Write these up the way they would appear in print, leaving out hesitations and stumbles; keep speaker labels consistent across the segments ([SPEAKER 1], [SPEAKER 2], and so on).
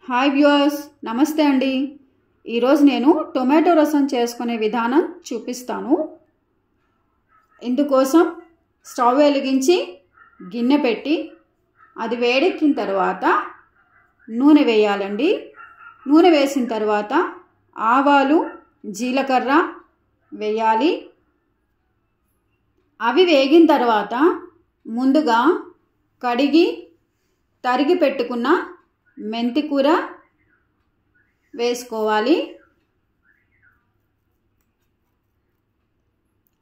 [SPEAKER 1] Hi viewers, నమస్తే అండి. ఈరోజు నేను టొమాటో రసం చేసుకునే విధానం చూపిస్తాను. ఇందుకోసం స్టవ్ వెలిగించి గిన్నె పెట్టి అది వేడెక్కిన తర్వాత నూనె వేయాలండి. నూనె వేసిన తర్వాత ఆవాలు, జీలకర్ర వేయాలి. అవి వేగిన తర్వాత ముందుగా కడిగి తరిగి పెట్టుకున్న మెంతి కూర వేసుకోవాలి.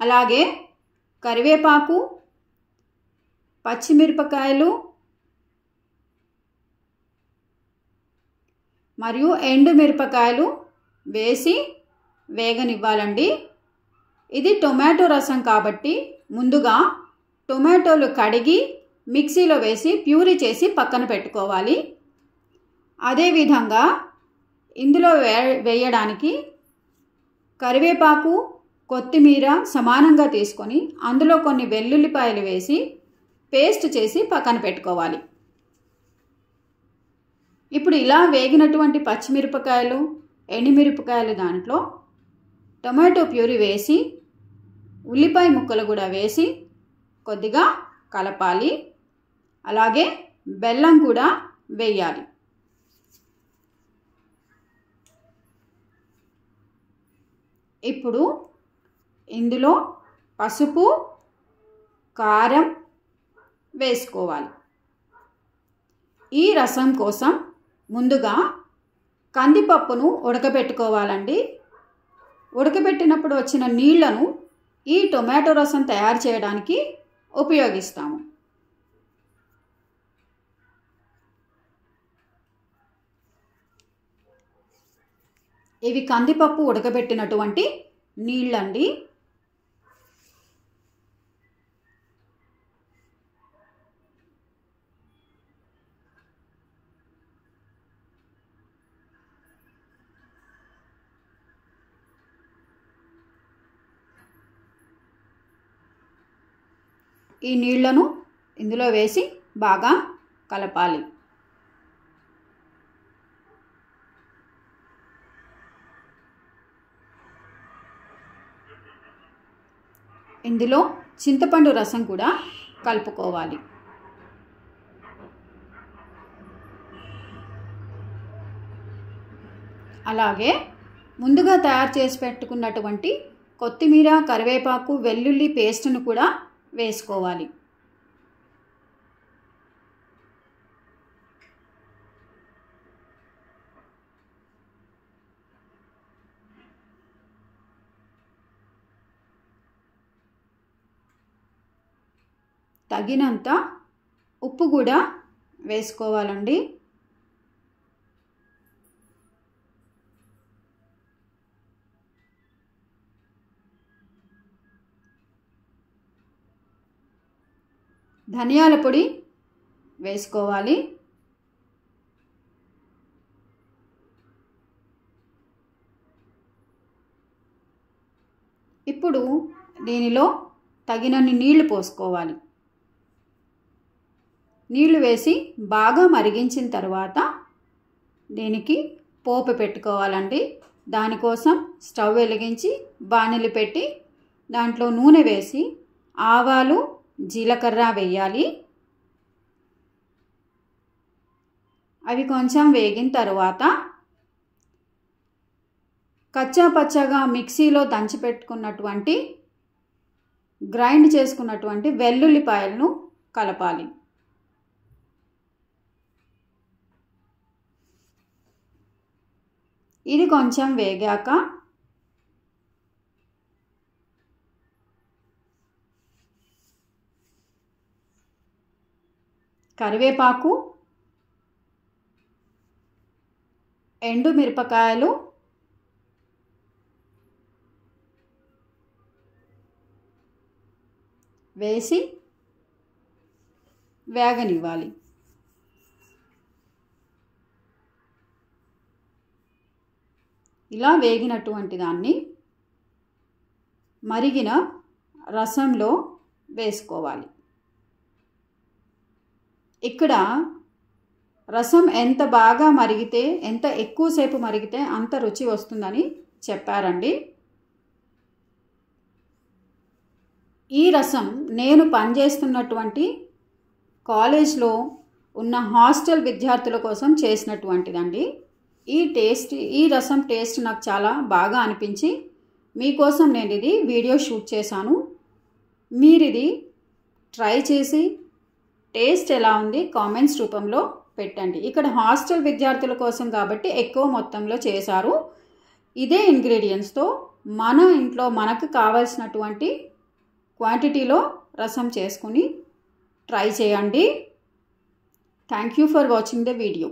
[SPEAKER 1] అలాగే కరివేపాకు, పచ్చిమిరపకాయలు మరియు ఎండుమిరపకాయలు వేసి వేగనివ్వాలండి. ఇది టొమాటో రసం కాబట్టి ముందుగా టొమాటోలు కడిగి మిక్సీలో వేసి ప్యూరీ చేసి పక్కన పెట్టుకోవాలి. అదేవిధంగా ఇందులో వేయడానికి కరివేపాకు, కొత్తిమీర సమానంగా తీసుకొని అందులో కొన్ని వెల్లుల్లిపాయలు వేసి పేస్ట్ చేసి పక్కన పెట్టుకోవాలి. ఇప్పుడు ఇలా వేగినటువంటి పచ్చిమిరపకాయలు, ఎండుమిరపకాయలు దాంట్లో టొమాటో ప్యూరీ వేసి ఉల్లిపాయ ముక్కలు కూడా వేసి కొద్దిగా కలపాలి. అలాగే బెల్లం కూడా వేయాలి. ఇప్పుడు ఇందులో పసుపు, కారం వేసుకోవాలి. ఈ రసం కోసం ముందుగా కందిపప్పును ఉడకబెట్టుకోవాలండి. ఉడకబెట్టినప్పుడు వచ్చిన నీళ్లను ఈ టొమాటో రసం తయారు చేయడానికి ఉపయోగిస్తాము. ఇవి కందిపప్పు ఉడకబెట్టినటువంటి నీళ్ళండి. ఈ నీళ్లను ఇందులో వేసి బాగా కలపాలి. ఇందులో చింతపండు రసం కూడా కలుపుకోవాలి. అలాగే ముందుగా తయారు చేసి పెట్టుకున్నటువంటి కొత్తిమీర, కరివేపాకు, వెల్లుల్లి పేస్ట్ను కూడా వేసుకోవాలి. తగినంత ఉప్పు కూడా వేసుకోవాలండి. ధనియాల పొడి వేసుకోవాలి. ఇప్పుడు దీనిలో తగినన్ని నీళ్లు పోసుకోవాలి. నీళ్లు వేసి బాగా మరిగించిన తర్వాత దీనికి పోపు పెట్టుకోవాలండి. దానికోసం స్టవ్ వెలిగించి బాణలి పెట్టి దాంట్లో నూనె వేసి ఆవాలు, జీలకర్ర వేయాలి. అవి కొంచెం వేగిన తర్వాత కచ్చా పచ్చగా మిక్సీలో దంచి పెట్టుకున్నటువంటి గ్రైండ్ చేసుకున్నటువంటి వెల్లుల్లిపాయలను కలపాలి. ఇది కొంచెం వేగాక కరివేపాకు, ఎండుమిరపకాయలు, వేసి వేగనివ్వాలి. ఇలా వేగినటువంటి దాన్ని మరిగిన రసంలో వేసుకోవాలి. ఇక్కడ రసం ఎంత బాగా మరిగితే, ఎంత ఎక్కువసేపు మరిగితే అంత రుచి వస్తుందని చెప్పారండి. ఈ రసం నేను పనిచేస్తున్నటువంటి కాలేజ్లో ఉన్న హాస్టల్ విద్యార్థుల కోసం చేసినటువంటిదండి. ఈ రసం టేస్ట్ నాకు చాలా బాగా అనిపించి మీకోసం నేను ఇది వీడియో షూట్ చేశాను. మీరు ఇది ట్రై చేసి టేస్ట్ ఎలా ఉంది కామెంట్స్ రూపంలో పెట్టండి. ఇక్కడ హాస్టల్ విద్యార్థుల కోసం కాబట్టి ఎక్కువ మొత్తంలో చేశారు. ఇదే ఇంగ్రీడియంట్స్తో మన ఇంట్లో మనకు కావాల్సినటువంటి క్వాంటిటీలో రసం చేసుకుని ట్రై చేయండి. Thank you for watching the video.